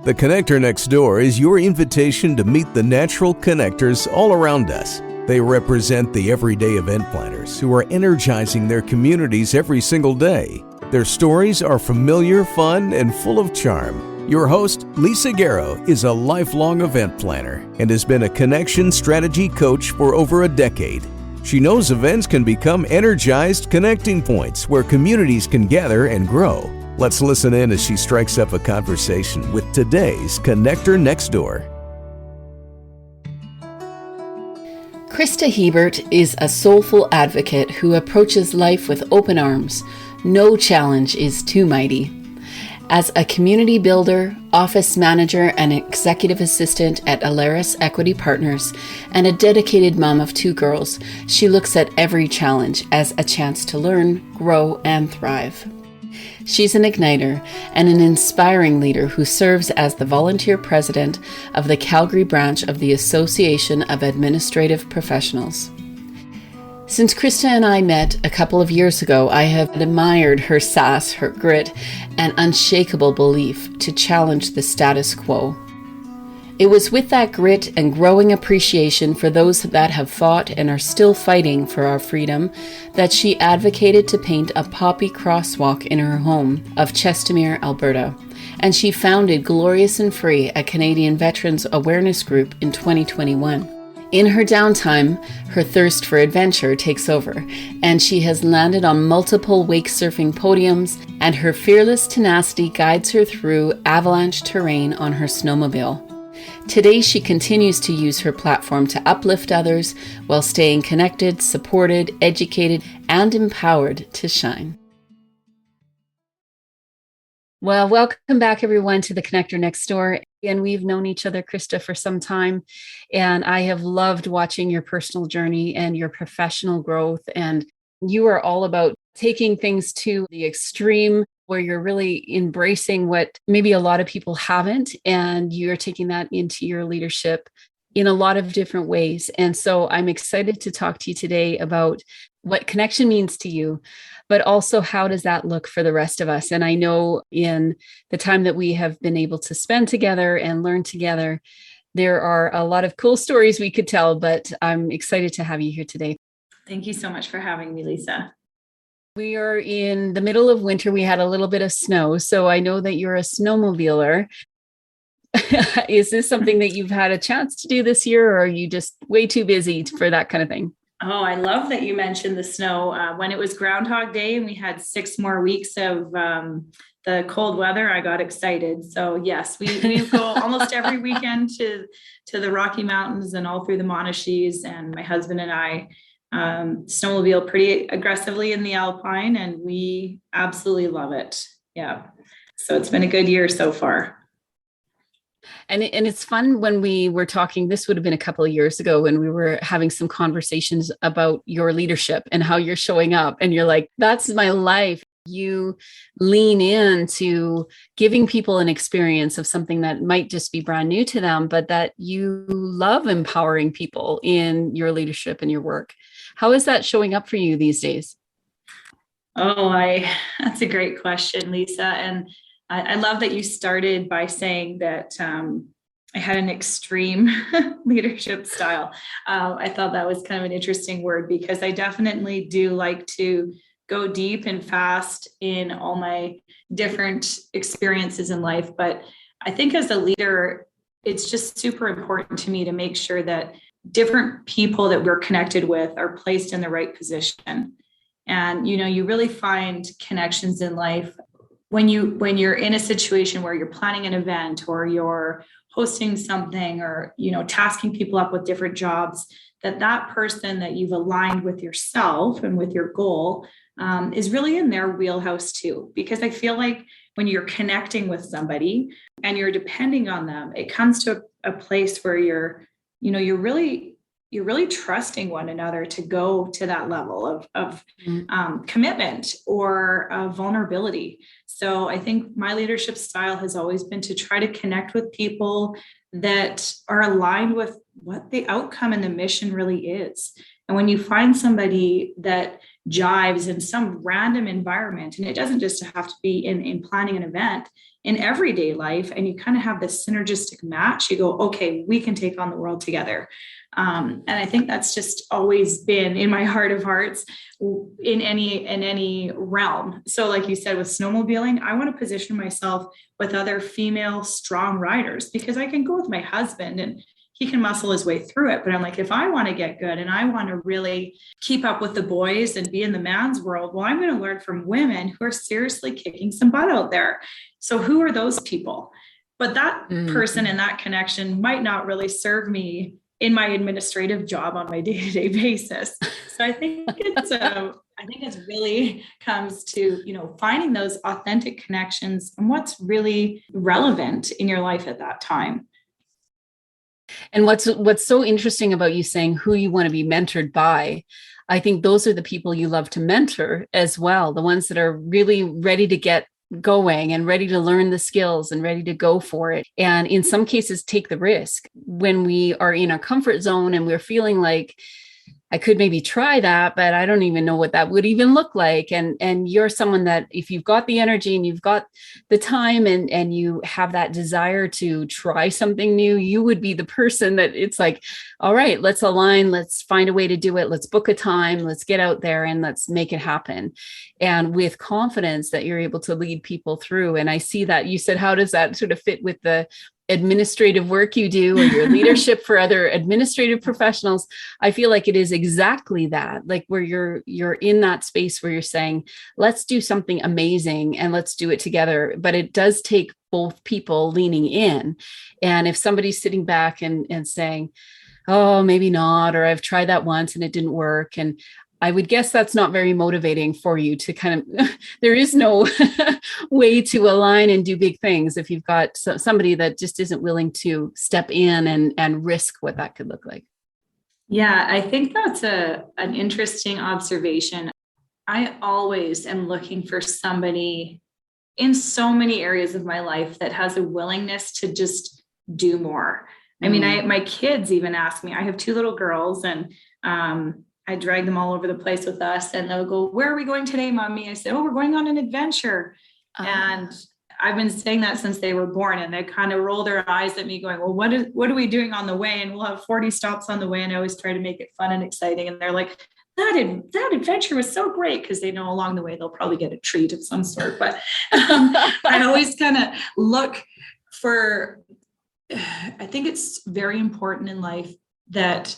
The Connector Next Door is your invitation to meet the natural connectors all around us. They represent the everyday event planners who are energizing their communities every single day. Their stories are familiar, fun, and full of charm. Your host, Lisa Garrow, is a lifelong event planner and has been a connection strategy coach for over a decade. She knows events can become energized connecting points where communities can gather and grow. Let's listen in as she strikes up a conversation with today's Connector Next Door. Christa Hiebert is a soulful advocate who approaches life with open arms. No challenge is too mighty. As a community builder, office manager, and executive assistant at Alaris Equity Partners, and a dedicated mom of 2 girls, she looks at every challenge as a chance to learn, grow, and thrive. She's an igniter and an inspiring leader who serves as the volunteer president of the Calgary branch of the Association of Administrative Professionals. Since Christa and I met a couple of years ago, I have admired her sass, her grit, and unshakable belief to challenge the status quo. It was with that grit and growing appreciation for those that have fought and are still fighting for our freedom that she advocated to paint a poppy crosswalk in her home of Chestermere, Alberta, and she founded Glorious and Free, a Canadian Veterans Awareness Group, in 2021. In her downtime, her thirst for adventure takes over, and she has landed on multiple wake surfing podiums, and her fearless tenacity guides her through avalanche terrain on her snowmobile. Today, she continues to use her platform to uplift others while staying connected, supported, educated, and empowered to shine. Well, welcome back, everyone, to the Connector Next Door. And we've known each other, Christa, for some time, and I have loved watching your personal journey and your professional growth. And you are all about taking things to the extreme where you're really embracing what maybe a lot of people haven't, and you're taking that into your leadership in a lot of different ways. And so I'm excited to talk to you today about what connection means to you, but also how does that look for the rest of us? And I know in the time that we have been able to spend together and learn together, there are a lot of cool stories we could tell, but I'm excited to have you here today. Thank you so much for having me, Lisa. We are in the middle of winter. We had a little bit of snow, so I know that you're a snowmobiler. Is this something that you've had a chance to do this year, or are you just way too busy for that kind of thing? Oh, I love that you mentioned the snow. When it was Groundhog Day and we had 6 more weeks of the cold weather, I got excited. So yes, we go almost every weekend to the Rocky Mountains and all through the Monachies, and my husband and I snowmobile pretty aggressively in the Alpine, and we absolutely love it. Yeah. So it's been a good year so far. And it's fun when we were talking, this would have been a couple of years ago when we were having some conversations about your leadership and how you're showing up. And you're like, that's my life. You lean into giving people an experience of something that might just be brand new to them, but that you love empowering people in your leadership and your work. How is that showing up for you these days? That's a great question, Lisa. And I love that you started by saying that I had an extreme leadership style. I thought that was kind of an interesting word because I definitely do like to go deep and fast in all my different experiences in life. But I think as a leader, it's just super important to me to make sure that different people that we're connected with are placed in the right position. And, you really find connections in life when you're in a situation where you're planning an event or you're hosting something or, tasking people up with different jobs, that person that you've aligned with yourself and with your goal is really in their wheelhouse too. Because I feel like when you're connecting with somebody and you're depending on them, it comes to a place where you're really trusting one another to go to that level of commitment or vulnerability. So I think my leadership style has always been to try to connect with people that are aligned with what the outcome and the mission really is. And when you find somebody that jives in some random environment. And it doesn't just have to be in planning an event, in everyday life. And you kind of have this synergistic match. You go, okay, we can take on the world together. And I think that's just always been in my heart of hearts in any realm. So like you said, with snowmobiling, I want to position myself with other female strong riders, because I can go with my husband and he can muscle his way through it. But I'm like, if I want to get good and I want to really keep up with the boys and be in the man's world, well, I'm going to learn from women who are seriously kicking some butt out there. So who are those people? But that person and that connection might not really serve me in my administrative job on my day-to-day basis. So I think it really comes to, finding those authentic connections and what's really relevant in your life at that time. And what's so interesting about you saying who you want to be mentored by, I think those are the people you love to mentor as well. The ones that are really ready to get going and ready to learn the skills and ready to go for it. And in some cases, take the risk when we are in our comfort zone and we're feeling like, I could maybe try that, but I don't even know what that would even look like. And you're someone that if you've got the energy and you've got the time and you have that desire to try something new, you would be the person that it's like, all right, let's align, let's find a way to do it. Let's book a time, let's get out there and let's make it happen. And with confidence that you're able to lead people through. And I see that you said, how does that sort of fit with the administrative work you do or your leadership for other administrative professionals? I feel like it is exactly that, like where you're in that space where you're saying, let's do something amazing and let's do it together. But it does take both people leaning in. And if somebody's sitting back and saying, oh, maybe not, or I've tried that once and it didn't work. And I would guess that's not very motivating for you to kind of, there is no way to align and do big things if you've got somebody that just isn't willing to step in and risk what that could look like. Yeah, I think that's an interesting observation. I always am looking for somebody in so many areas of my life that has a willingness to just do more. I mean, my kids even ask me, I have 2 little girls and, I drag them all over the place with us and they'll go, where are we going today, Mommy? I said, oh, we're going on an adventure. And I've been saying that since they were born, and they kind of roll their eyes at me going, well, what are we doing on the way? And we'll have 40 stops on the way. And I always try to make it fun and exciting. And they're like, that adventure was so great, because they know along the way, they'll probably get a treat of some sort. But I always kind of look for, I think it's very important in life that,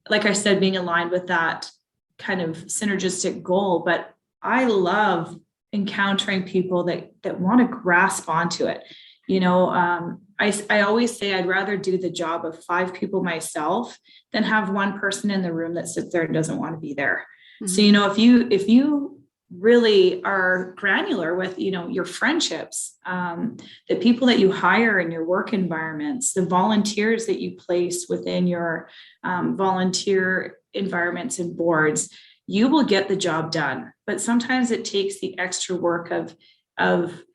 like I said, being aligned with that kind of synergistic goal. But I love encountering people that want to grasp onto it. I always say I'd rather do the job of 5 people myself than have one person in the room that sits there and doesn't want to be there. Mm-hmm. So, if you really are granular with, your friendships, the people that you hire in your work environments, the volunteers that you place within your volunteer environments and boards, you will get the job done. But sometimes it takes the extra work of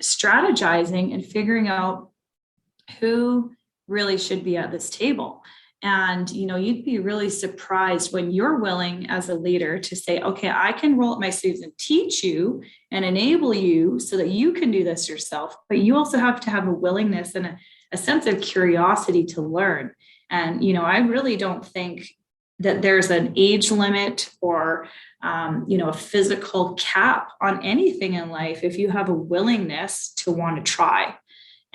strategizing and figuring out who really should be at this table. And, you'd be really surprised when you're willing as a leader to say, okay, I can roll up my sleeves and teach you and enable you so that you can do this yourself. But you also have to have a willingness and a sense of curiosity to learn. And, I really don't think that there's an age limit or, a physical cap on anything in life if you have a willingness to want to try.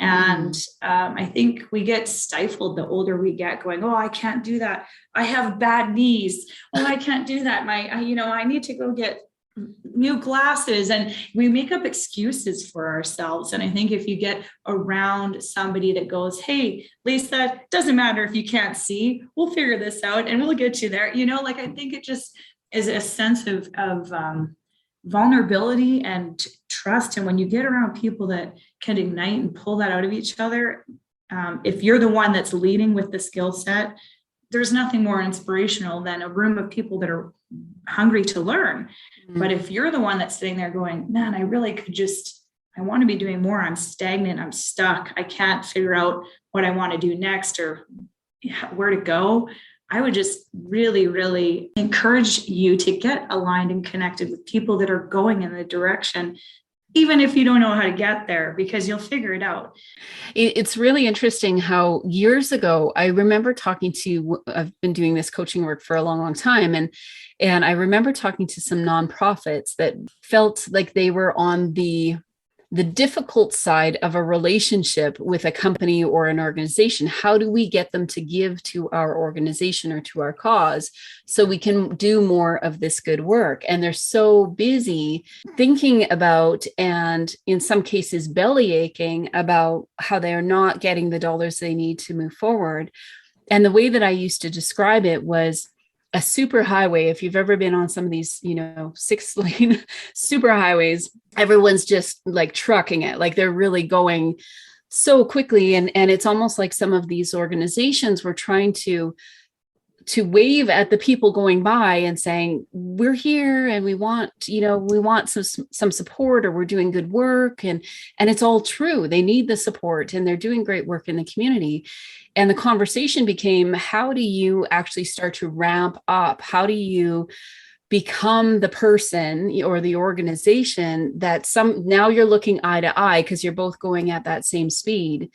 And I think we get stifled the older we get, going, oh, I can't do that. I have bad knees. Oh, I can't do that. I need to go get new glasses. And we make up excuses for ourselves. And I think if you get around somebody that goes, hey, Lisa, it doesn't matter if you can't see, we'll figure this out and we'll get you there. I think it just is a sense of vulnerability and trust. And when you get around people that can ignite and pull that out of each other, if you're the one that's leading with the skill set, there's nothing more inspirational than a room of people that are hungry to learn. Mm-hmm. But if you're the one that's sitting there going, man, I really could I want to be doing more. I'm stagnant. I'm stuck. I can't figure out what I want to do next or where to go. I would just really, really encourage you to get aligned and connected with people that are going in the direction, even if you don't know how to get there, because you'll figure it out. It's really interesting how years ago, I remember I've been doing this coaching work for a long, long time. And I remember talking to some nonprofits that felt like they were on the difficult side of a relationship with a company or an organization. How do we get them to give to our organization or to our cause so we can do more of this good work? And they're so busy thinking about, and in some cases, belly aching about how they are not getting the dollars they need to move forward. And the way that I used to describe it was a super highway. If you've ever been on some of these, 6-lane super highways, everyone's just like trucking it, like they're really going so quickly. And it's almost like some of these organizations were trying to wave at the people going by and saying, we're here and we want some support, or we're doing good work. And it's all true. They need the support and they're doing great work in the community. And the conversation became, how do you actually start to ramp up? How do you become the person or the organization that now you're looking eye to eye because you're both going at that same speed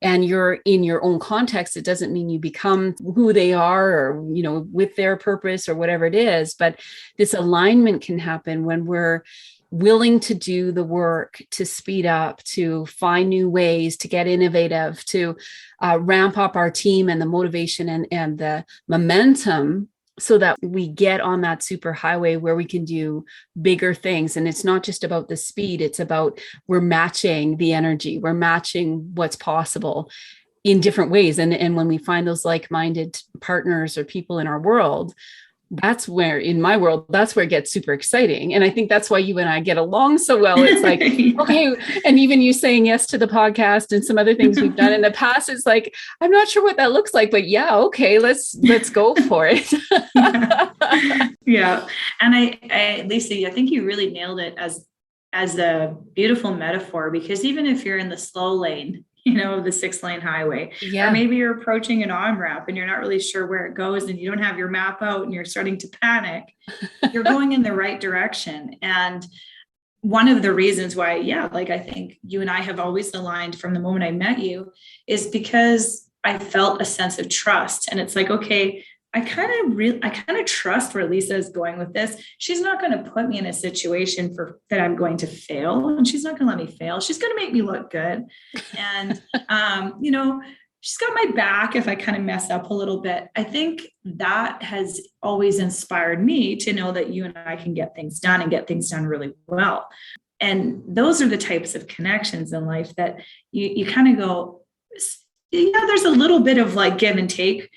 and you're in your own context. It doesn't mean you become who they are or, with their purpose or whatever it is, but this alignment can happen when we're willing to do the work, to speed up, to find new ways, to get innovative, to ramp up our team and the motivation and the momentum so that we get on that super highway where we can do bigger things. And it's not just about the speed, it's about we're matching the energy, we're matching what's possible in different ways. And when we find those like-minded partners or people in our world, that's where, in my world, that's where it gets super exciting. And I think that's why you and I get along so well. It's like, okay. And even you saying yes to the podcast and some other things we've done in the past, it's like, I'm not sure what that looks like, but yeah, okay, let's go for it. Yeah. And I, Lisa, I think you really nailed it as a beautiful metaphor, because even if you're in the slow lane, the 6-lane highway, or maybe you're approaching an on-ramp and you're not really sure where it goes and you don't have your map out and you're starting to panic, you're going in the right direction. And one of the reasons why, I think you and I have always aligned from the moment I met you is because I felt a sense of trust. And it's like, okay, I kind of trust where Lisa is going with this. She's not going to put me in a situation that I'm going to fail, and she's not going to let me fail. She's going to make me look good. And, she's got my back if I kind of mess up a little bit. I think that has always inspired me to know that you and I can get things done and get things done really well. And those are the types of connections in life that you kind of go, there's a little bit of like give and take.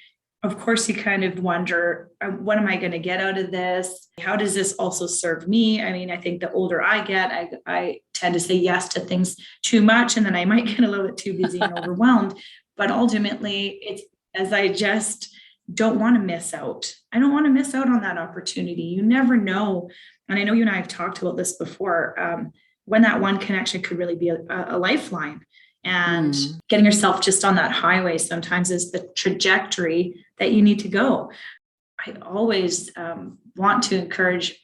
Of course, you kind of wonder, what am I going to get out of this? How does this also serve me? I mean, I think the older I get, I tend to say yes to things too much, and then I might get a little bit too busy and overwhelmed. But ultimately, it's as I just don't want to miss out. I don't want to miss out on that opportunity. You never know. And I know you and I have talked about this before, when that one connection could really be a lifeline. And getting yourself just on that highway sometimes is the trajectory that you need to go. I always want to encourage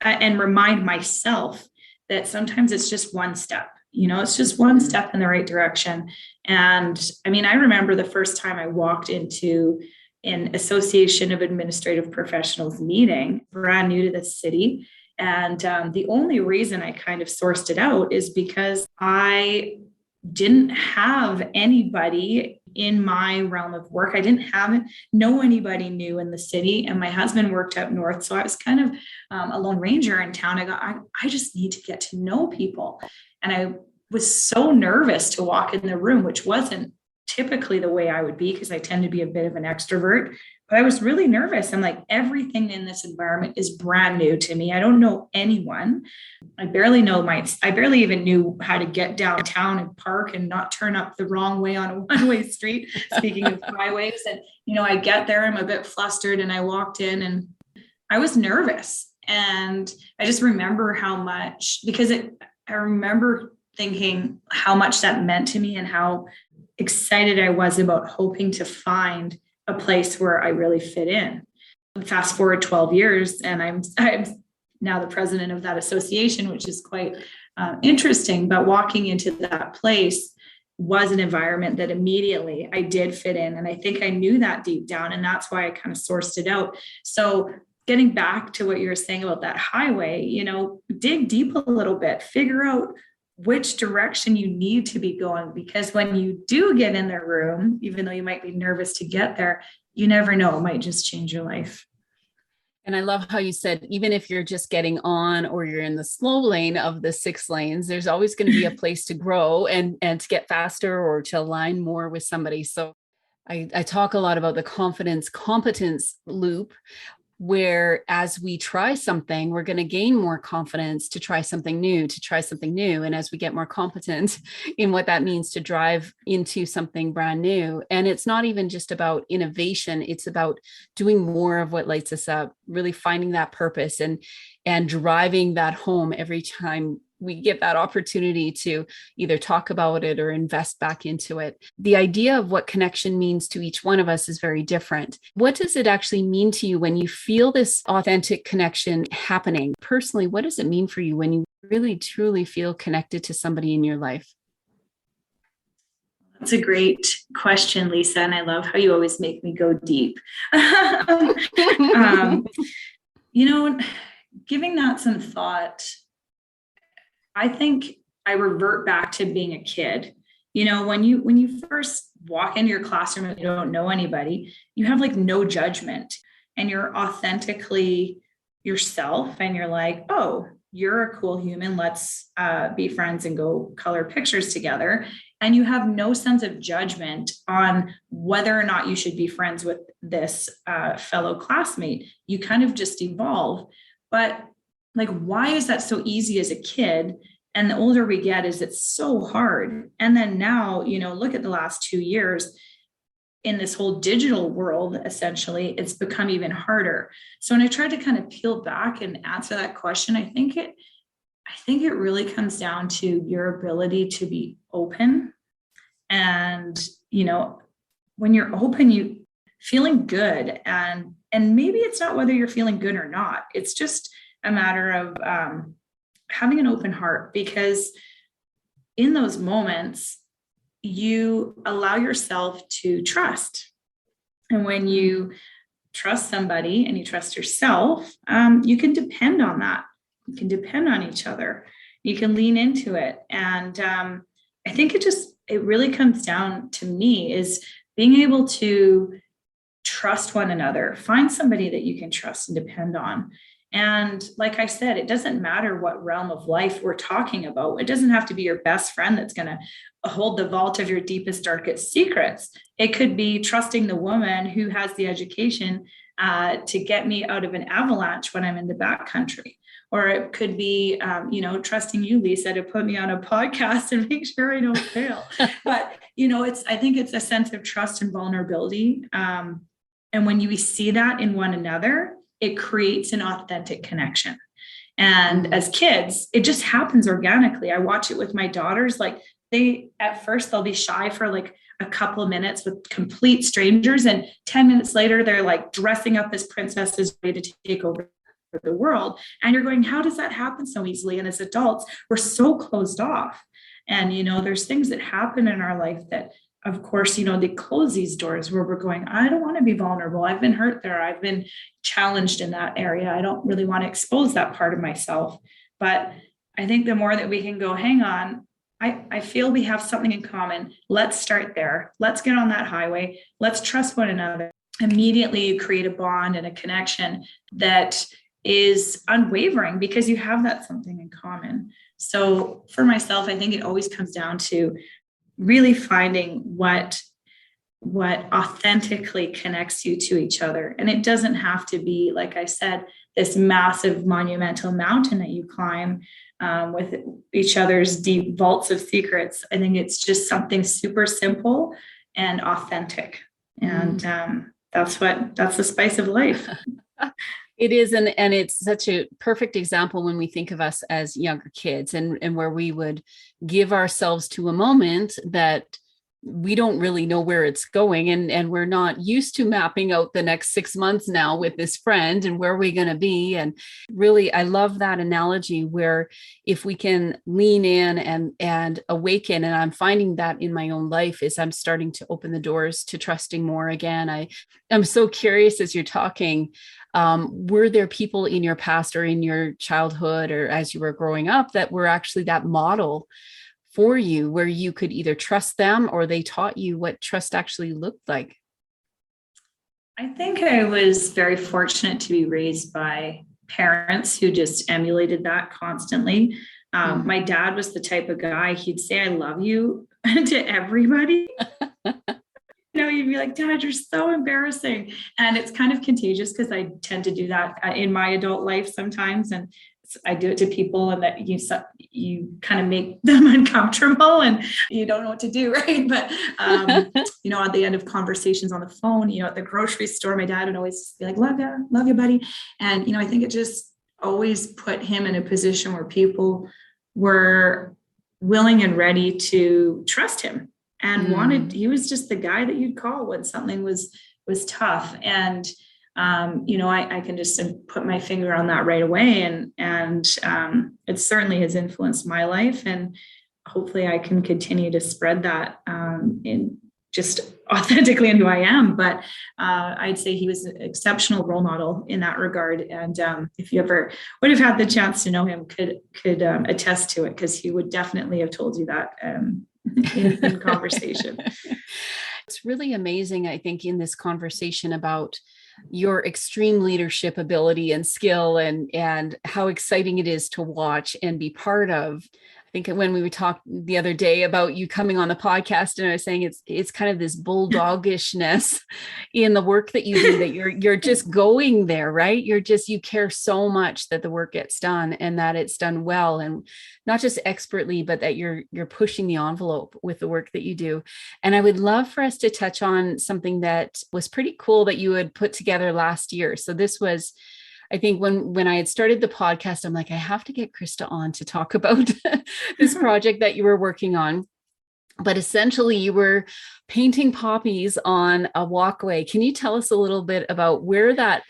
and remind myself that sometimes it's just one step, it's just one step in the right direction. And I mean, I remember the first time I walked into an Association of Administrative Professionals meeting, brand new to the city. And the only reason I kind of sourced it out is because I didn't have anybody in my realm of work. I didn't know anybody new in the city, and my husband worked up north. So I was kind of a lone ranger in town. I just need to get to know people. And I was so nervous to walk in the room, which wasn't typically the way I would be, because I tend to be a bit of an extrovert, but I was really nervous. I'm like, everything in this environment is brand new to me. I don't know anyone. I barely even knew how to get downtown and park and not turn up the wrong way on a one-way street. Speaking of highways, and, I get there, I'm a bit flustered, and I walked in and I was nervous. And I just remember how much, I remember thinking how much that meant to me and how excited I was about hoping to find a place where I really fit in. Fast forward 12 years, and I'm now the president of that association, which is quite interesting. But walking into that place was an environment that immediately I did fit in. And I think I knew that deep down. And that's why I kind of sourced it out. So getting back to what you were saying about that highway, dig deep a little bit, figure out which direction you need to be going. Because when you do get in the room, even though you might be nervous to get there, you never know, it might just change your life. And I love how you said, even if you're just getting on or you're in the slow lane of the 6 lanes, there's always going to be a place to grow and to get faster or to align more with somebody. So I talk a lot about the confidence competence loop, where as we try something, we're going to gain more confidence to try something new. And as we get more competent in what that means to drive into something brand new. And it's not even just about innovation. It's about doing more of what lights us up, really finding that purpose and driving that home every time we get that opportunity to either talk about it or invest back into it. The idea of what connection means to each one of us is very different. What does it actually mean to you when you feel this authentic connection happening? Personally, what does it mean for you when you really, truly feel connected to somebody in your life? That's a great question, Lisa. And I love how you always make me go deep. Giving that some thought, I think I revert back to being a kid. When you first walk into your classroom and you don't know anybody, you have like no judgment and you're authentically yourself and you're like, oh, you're a cool human. Let's be friends and go color pictures together. And you have no sense of judgment on whether or not you should be friends with this fellow classmate. You kind of just evolve. But like, why is that so easy as a kid? And the older we get, it's so hard. And then now, look at the last 2 years in this whole digital world, essentially, it's become even harder. So when I tried to kind of peel back and answer that question, I think it really comes down to your ability to be open. And, when you're open, you feeling good. And maybe it's not whether you're feeling good or not. It's just a matter of having an open heart, because in those moments, you allow yourself to trust. And when you trust somebody and you trust yourself, you can depend on that. You can depend on each other. You can lean into it. And I think it really comes down to me is being able to trust one another, find somebody that you can trust and depend on. And like I said, it doesn't matter what realm of life we're talking about. It doesn't have to be your best friend that's going to hold the vault of your deepest, darkest secrets. It could be trusting the woman who has the education to get me out of an avalanche when I'm in the backcountry. Or it could be, trusting you, Lisa, to put me on a podcast and make sure I don't fail. But, I think it's a sense of trust and vulnerability. And when you see that in one another, it creates an authentic connection. And as kids, it just happens organically. I watch it with my daughters. Like at first they'll be shy for like a couple of minutes with complete strangers. And 10 minutes later, they're like dressing up as princesses ready to take over the world. And you're going, how does that happen so easily? And as adults, we're so closed off. And, there's things that happen in our life that, of course, they close these doors where we're going, I don't want to be vulnerable. I've been hurt there. I've been challenged in that area. I don't really want to expose that part of myself. But I think the more that we can go, hang on, I feel we have something in common. Let's start there. Let's get on that highway. Let's trust one another. Immediately you create a bond and a connection that is unwavering because you have that something in common. So for myself, I think it always comes down to really finding what authentically connects you to each other. And it doesn't have to be, like I said, this massive monumental mountain that you climb with each other's deep vaults of secrets. I think it's just something super simple and authentic. And that's the spice of life. It is. And it's such a perfect example when we think of us as younger kids and where we would give ourselves to a moment that we don't really know where it's going, and we're not used to mapping out the next 6 months now with this friend and where we're going to be. And really, I love that analogy where if we can lean in and awaken, and I'm finding that in my own life is I'm starting to open the doors to trusting more again. I'm so curious as you're talking, were there people in your past or in your childhood or as you were growing up that were actually that model for you, where you could either trust them or they taught you what trust actually looked like? I think I was very fortunate to be raised by parents who just emulated that constantly. My dad was the type of guy, he'd say, "I love you" to everybody. You'd be like, "Dad, you're so embarrassing." And it's kind of contagious because I tend to do that in my adult life sometimes. And I do it to people, and that you kind of make them uncomfortable and you don't know what to do, right? But, at the end of conversations on the phone, at the grocery store, my dad would always be like, love you, buddy. And, I think it just always put him in a position where people were willing and ready to trust him and he was just the guy that you'd call when something was tough. And, I can just put my finger on that right away. And it certainly has influenced my life. And hopefully I can continue to spread that in just authentically in who I am. But I'd say he was an exceptional role model in that regard. And if you ever would have had the chance to know him, could attest to it, because he would definitely have told you that in conversation. It's really amazing, I think, in this conversation about your extreme leadership ability and skill and how exciting it is to watch and be part of. I think when we talked the other day about you coming on the podcast, and I was saying it's kind of this bulldogishness in the work that you do, that you're just going there, right? You care so much that the work gets done and that it's done well, and not just expertly, but that you're pushing the envelope with the work that you do. And I would love for us to touch on something that was pretty cool that you had put together last year. So this was, I think when I had started the podcast, I'm like, I have to get Christa on to talk about this project that you were working on. But essentially you were painting poppies on a walkway. Can you tell us a little bit about where that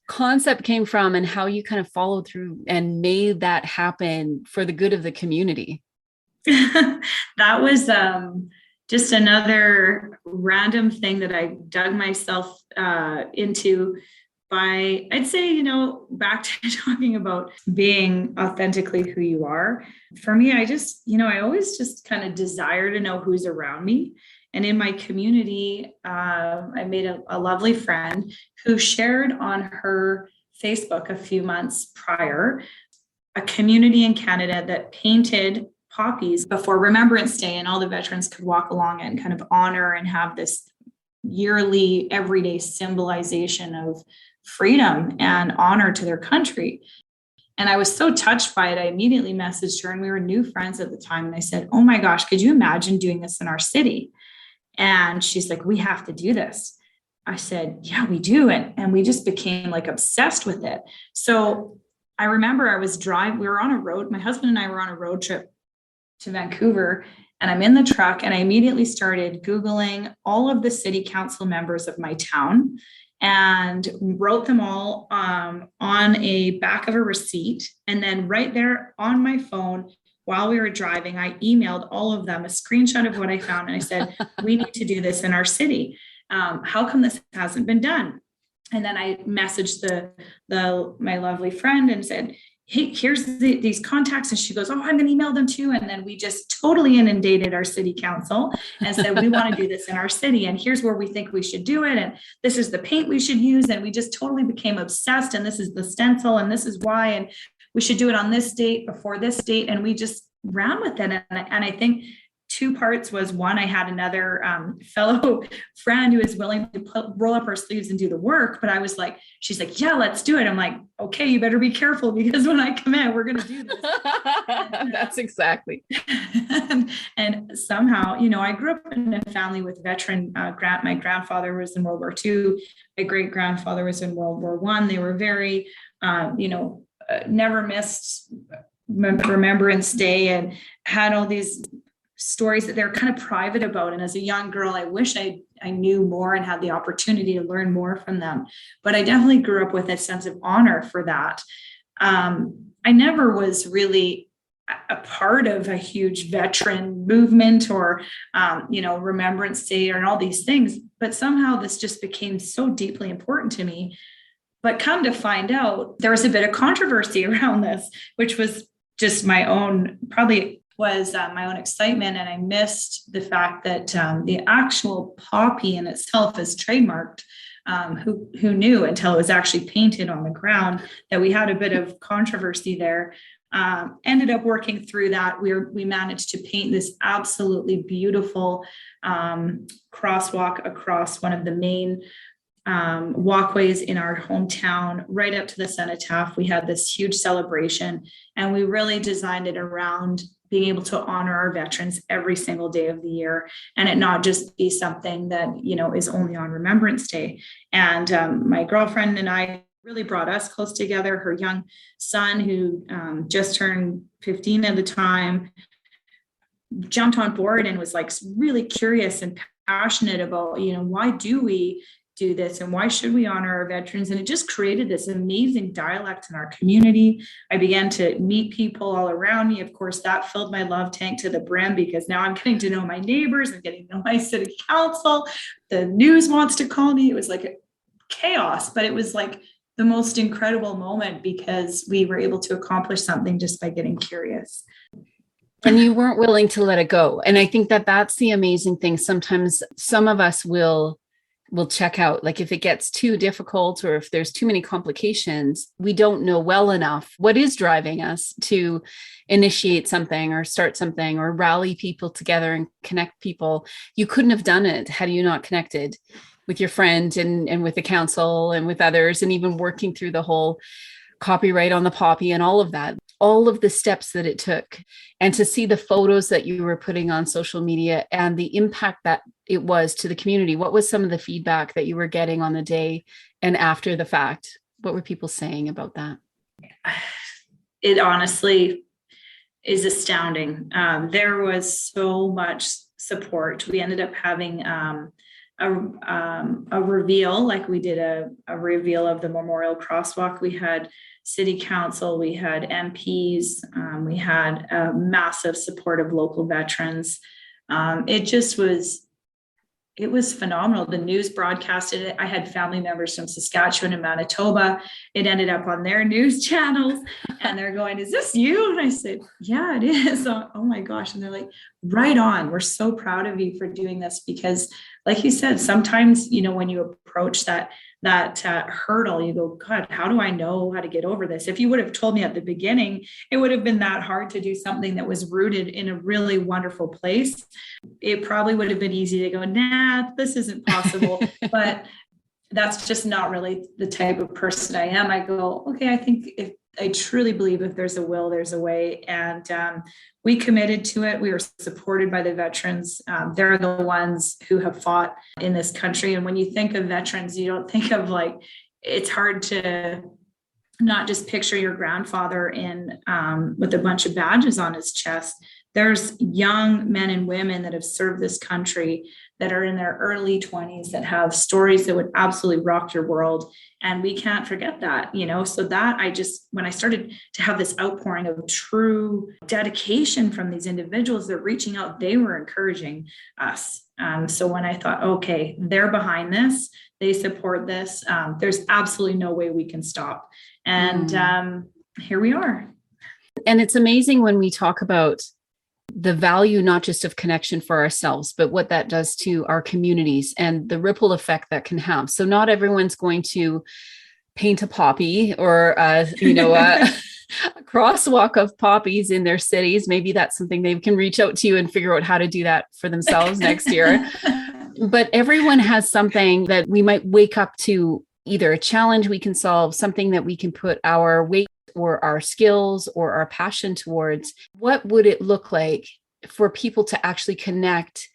concept came from and how you kind of followed through and made that happen for the good of the community? That was just another random thing that I dug myself into by, I'd say, back to talking about being authentically who you are. For me, I always just kind of desire to know who's around me. And in my community, I made a lovely friend who shared on her Facebook a few months prior a community in Canada that painted poppies before Remembrance Day, and all the veterans could walk along and kind of honor and have this yearly, everyday symbolization of freedom and honor to their country. And I was so touched by it. I immediately messaged her, and we were new friends at the time. And I said, "Oh my gosh, could you imagine doing this in our city?" And she's like, "We have to do this." I said, "Yeah, we do." And we just became like obsessed with it. So I remember we were on a road, my husband and I were on a road trip to Vancouver, and I'm in the truck, and I immediately started Googling all of the city council members of my town and wrote them all on a back of a receipt. And then right there on my phone, while we were driving, I emailed all of them a screenshot of what I found. And I said, "We need to do this in our city. How come this hasn't been done?" And then I messaged my lovely friend and said, "Hey, here's these contacts." And she goes, "Oh, I'm going to email them too." And then we just totally inundated our city council and said, "We want to do this in our city. And here's where we think we should do it. And this is the paint we should use." And we just totally became obsessed. And this is the stencil. And this is why. And we should do it on this date before this date. And we just ran with it. And I think two parts was, one, I had another fellow friend who was willing to roll up her sleeves and do the work. But I was like, she's like, "Yeah, let's do it." I'm like, "Okay, you better be careful, because when I come in, we're going to do this." That's exactly. and somehow, I grew up in a family with veteran, my grandfather was in World War II. My great grandfather was in World War I. They were very, never missed Remembrance Day, and had all these stories that they're kind of private about. And as a young girl, I wish I knew more and had the opportunity to learn more from them. But I definitely grew up with a sense of honor for that. I never was really a part of a huge veteran movement or, Remembrance Day and all these things. But somehow this just became so deeply important to me. But come to find out, there was a bit of controversy around this, which was just my own excitement. And I missed the fact that the actual poppy in itself is trademarked. Who knew until it was actually painted on the ground that we had a bit of controversy there. Ended up working through that. We managed to paint this absolutely beautiful crosswalk across one of the main walkways in our hometown, right up to the cenotaph. We had this huge celebration, and we really designed it around being able to honor our veterans every single day of the year, and it not just be something that, is only on Remembrance Day. And my girlfriend and I really brought us close together. Her young son, who just turned 15 at the time, jumped on board and was like really curious and passionate about, why do we do this and why should we honor our veterans? And it just created this amazing dialect in our community. I began to meet people all around me. Of course, that filled my love tank to the brim, because now I'm getting to know my neighbors and getting to know my city council. The news wants to call me. It was like a chaos, but it was like the most incredible moment because we were able to accomplish something just by getting curious. And you weren't willing to let it go. And I think that that's the amazing thing. Sometimes some of us will check out. Like if it gets too difficult or if there's too many complications, we don't know well enough what is driving us to initiate something or start something or rally people together and connect people. You couldn't have done it had you not connected with your friend and with the council and with others, and even working through the whole copyright on the poppy and all of that, all of the steps that it took. And to see the photos that you were putting on social media and the impact that it was to the community. What was some of the feedback that you were getting on the day and after the fact? What were people saying about that? It honestly is astounding. There was so much support. We ended up having a reveal, like we did a reveal of the memorial crosswalk. We had city council, we had MPs, we had a massive support of local veterans. It was phenomenal. The news broadcasted it. I had family members from Saskatchewan and Manitoba. It ended up on their news channels, and they're going, "Is this you?" And I said, "Yeah, it is." Oh my gosh. And they're like, "Right on. We're so proud of you for doing this." Because like you said, sometimes, when you approach that hurdle, you go, "God, how do I know how to get over this?" If you would have told me at the beginning, it would have been that hard to do something that was rooted in a really wonderful place. It probably would have been easy to go, "Nah, this isn't possible." But that's just not really the type of person I am. I go, okay, I truly believe if there's a will, there's a way. And we committed to it. We were supported by the veterans. They're the ones who have fought in this country. And when you think of veterans, you don't think of it's hard to not just picture your grandfather with a bunch of badges on his chest. There's young men and women that have served this country that are in their early 20s that have stories that would absolutely rock your world. And we can't forget that, so that when I started to have this outpouring of true dedication from these individuals that reaching out, they were encouraging us. So when I thought, okay, they're behind this, they support this, there's absolutely no way we can stop. And here we are. And it's amazing when we talk about the value, not just of connection for ourselves, but what that does to our communities and the ripple effect that can have. So not everyone's going to paint a poppy or, a crosswalk of poppies in their cities. Maybe that's something they can reach out to you and figure out how to do that for themselves next year. But everyone has something that we might wake up to, either a challenge we can solve, something that we can put our weight or our skills or our passion towards. What would it look like for people to actually connect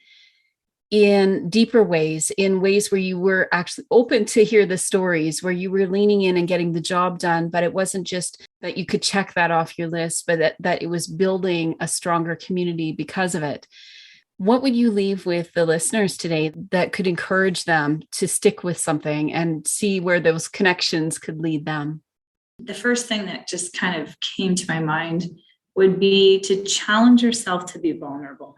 in deeper ways, in ways where you were actually open to hear the stories, where you were leaning in and getting the job done, but it wasn't just that you could check that off your list, but that it was building a stronger community because of it? What would you leave with the listeners today that could encourage them to stick with something and see where those connections could lead them? The first thing that just kind of came to my mind would be to challenge yourself to be vulnerable.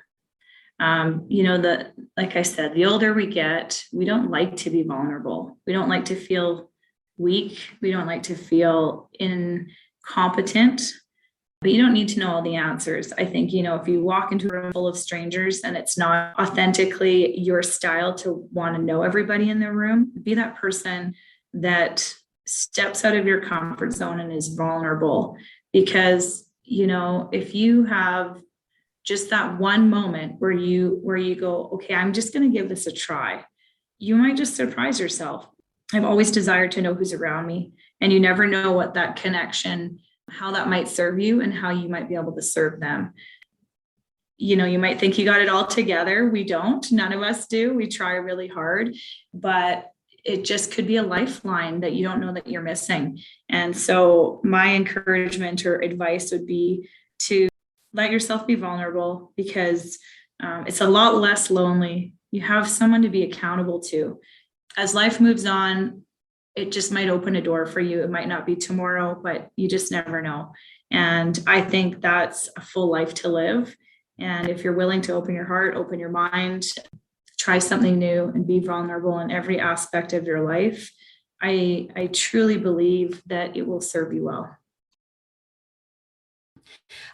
Like I said, the older we get, we don't like to be vulnerable. We don't like to feel weak. We don't like to feel incompetent. But you don't need to know all the answers. I think, if you walk into a room full of strangers and it's not authentically your style to want to know everybody in the room, be that person that steps out of your comfort zone and is vulnerable. Because, if you have just that one moment where you go, okay, I'm just going to give this a try, you might just surprise yourself. I've always desired to know who's around me, and you never know what that connection, how that might serve you and how you might be able to serve them. You might think you got it all together. We don't. None of us do. We try really hard, but it just could be a lifeline that you don't know that you're missing. And so my encouragement or advice would be to let yourself be vulnerable, because it's a lot less lonely. You have someone to be accountable to. As life moves on, it just might open a door for you. It might not be tomorrow, but you just never know. And I think that's a full life to live. And if you're willing to open your heart, open your mind, try something new and be vulnerable in every aspect of your life, I truly believe that it will serve you well.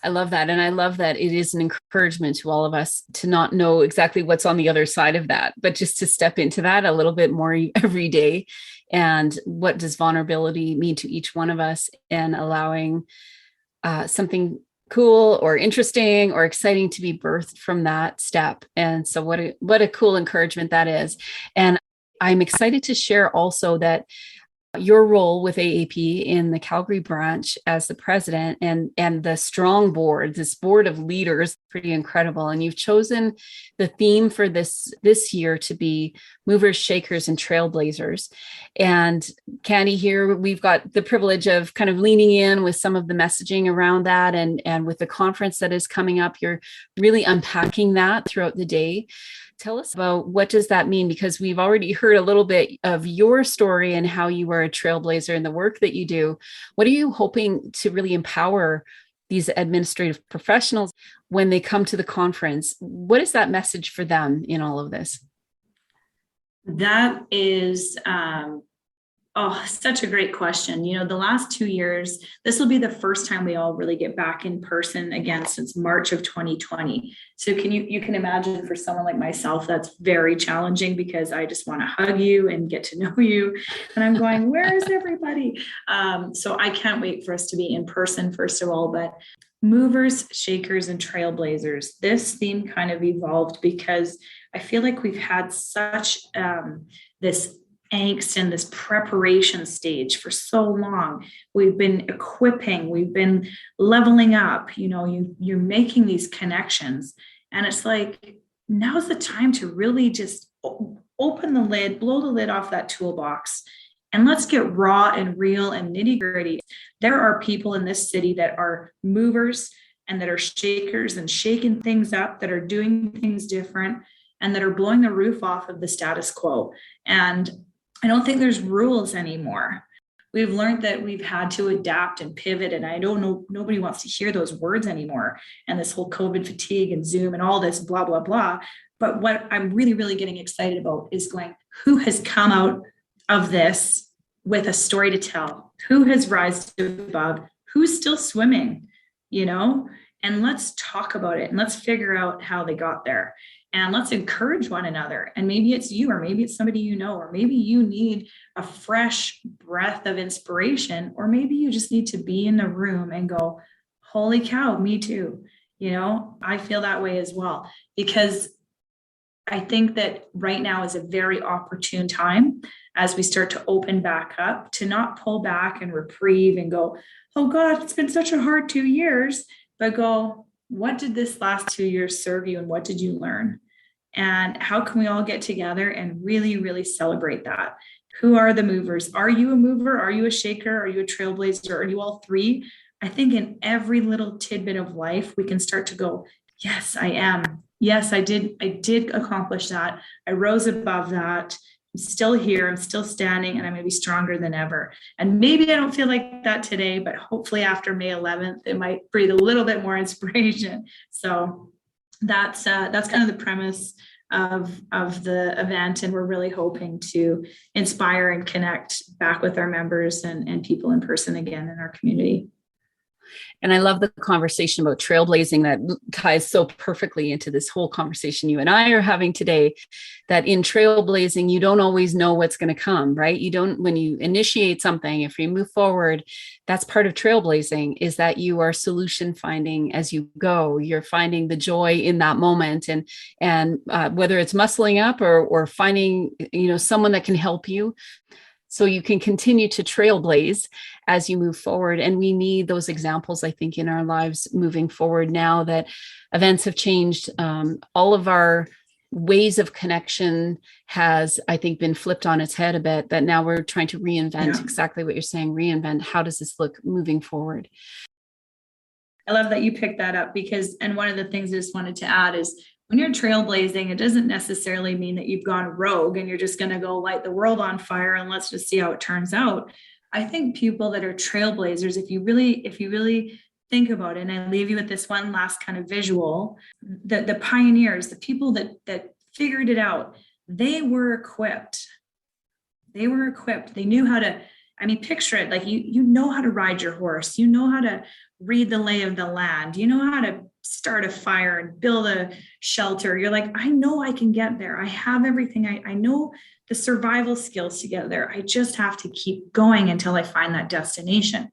I love that. And I love that it is an encouragement to all of us to not know exactly what's on the other side of that, but just to step into that a little bit more every day. And what does vulnerability mean to each one of us, and allowing something cool or interesting or exciting to be birthed from that step. And so what a cool encouragement that is. And I'm excited to share also that your role with AAP in the Calgary branch as the president and the strong board, this board of leaders, pretty incredible. And you've chosen the theme for this year to be movers, shakers, and trailblazers. And Candy, here we've got the privilege of kind of leaning in with some of the messaging around that, and with the conference that is coming up, you're really unpacking that throughout the day. Tell us about what does that mean, because we've already heard a little bit of your story and how you were a trailblazer in the work that you do. What are you hoping to really empower these administrative professionals when they come to the conference? What is that message for them in all of this? That is such a great question. The last 2 years, this will be the first time we all really get back in person again since March of 2020. So you can imagine, for someone like myself, that's very challenging, because I just want to hug you and get to know you. And I'm going, where is everybody? So I can't wait for us to be in person, first of all. But movers, shakers, and trailblazers, this theme kind of evolved because I feel like we've had such this angst in this preparation stage for so long. We've been equipping, we've been leveling up, you're making these connections. And it's like, now's the time to really just open the lid, blow the lid off that toolbox, and let's get raw and real and nitty gritty. There are people in this city that are movers and that are shakers and shaking things up, that are doing things different, and that are blowing the roof off of the status quo. And I don't think there's rules anymore. We've learned that we've had to adapt and pivot. And I don't know, nobody wants to hear those words anymore. And this whole COVID fatigue and Zoom and all this blah, blah, blah. But what I'm really, really getting excited about is going, who has come out of this with a story to tell? Who has risen above? Who's still swimming, And let's talk about it, and let's figure out how they got there. And let's encourage one another. And maybe it's you, or maybe it's somebody or maybe you need a fresh breath of inspiration, or maybe you just need to be in the room and go, holy cow, me too. I feel that way as well, because I think that right now is a very opportune time, as we start to open back up, to not pull back and reprieve and go, oh God, it's been such a hard 2 years, but go, what did this last 2 years serve you, and what did you learn? And how can we all get together and really, really celebrate that? Who are the movers? Are you a mover? Are you a shaker? Are you a trailblazer? Are you all three? I think in every little tidbit of life, we can start to go, yes, I am. yes, I did accomplish that. I rose above that. I'm still here. I'm still standing, and I'm going to be stronger than ever. And maybe I don't feel like that today, but hopefully after May 11th, it might breathe a little bit more inspiration. So that's kind of the premise of the event, and we're really hoping to inspire and connect back with our members and people in person again in our community. And I love the conversation about trailblazing that ties so perfectly into this whole conversation you and I are having today, that in trailblazing, you don't always know what's going to come, right? You don't, when you initiate something, if you move forward, that's part of trailblazing, is that you are solution finding as you go. You're finding the joy in that moment, and whether it's muscling up or finding, someone that can help you, so you can continue to trailblaze as you move forward. And we need those examples, I think, in our lives moving forward now that events have changed. All of our ways of connection has, I think, been flipped on its head a bit, that now we're trying to reinvent exactly what you're saying, reinvent. How does this look moving forward? I love that you picked that up, and one of the things I just wanted to add is, when you're trailblazing, it doesn't necessarily mean that you've gone rogue and you're just going to go light the world on fire and let's just see how it turns out. I think people that are trailblazers, if you really think about it, and I leave you with this one last kind of visual, the pioneers, the people that figured it out, they were equipped. They knew how to, picture it like you know how to ride your horse, you know how to read the lay of the land, you know how to start a fire and build a shelter. You're like, I know I can get there. I have everything. I know the survival skills to get there. I just have to keep going until I find that destination.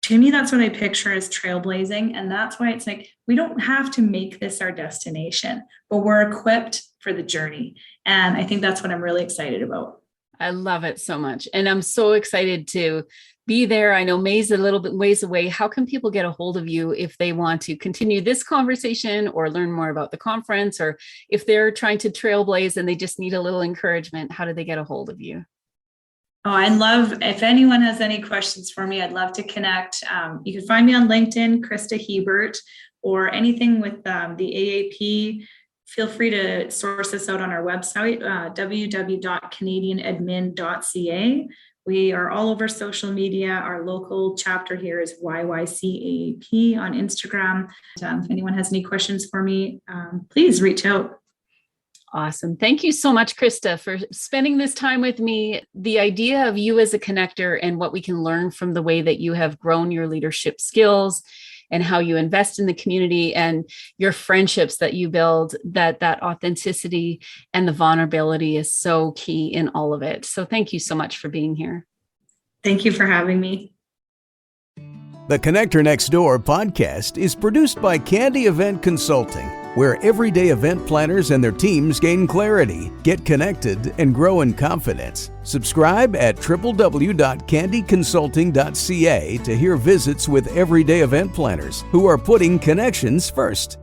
To me, that's what I picture as trailblazing. And that's why it's like, we don't have to make this our destination, but we're equipped for the journey. And I think that's what I'm really excited about. I love it so much. And I'm so excited to be there. I know May's a little bit ways away. How can people get a hold of you if they want to continue this conversation or learn more about the conference, or if they're trying to trailblaze and they just need a little encouragement? How do they get a hold of you? Oh, I'd love, if anyone has any questions for me, I'd love to connect. You can find me on LinkedIn, Christa Hiebert, or anything with the AAP. Feel free to source us out on our website, www.canadianadmin.ca. We are all over social media. Our local chapter here is YYCAAP on Instagram. If anyone has any questions for me, please reach out. Awesome. Thank you so much, Christa, for spending this time with me. The idea of you as a connector and what we can learn from the way that you have grown your leadership skills and how you invest in the community and your friendships that you build, that authenticity and the vulnerability is so key in all of it. So thank you so much for being here. Thank you for having me. The Connector Next Door podcast is produced by Candy Event Consulting, where everyday event planners and their teams gain clarity, get connected, and grow in confidence. Subscribe at www.candyconsulting.ca to hear visits with everyday event planners who are putting connections first.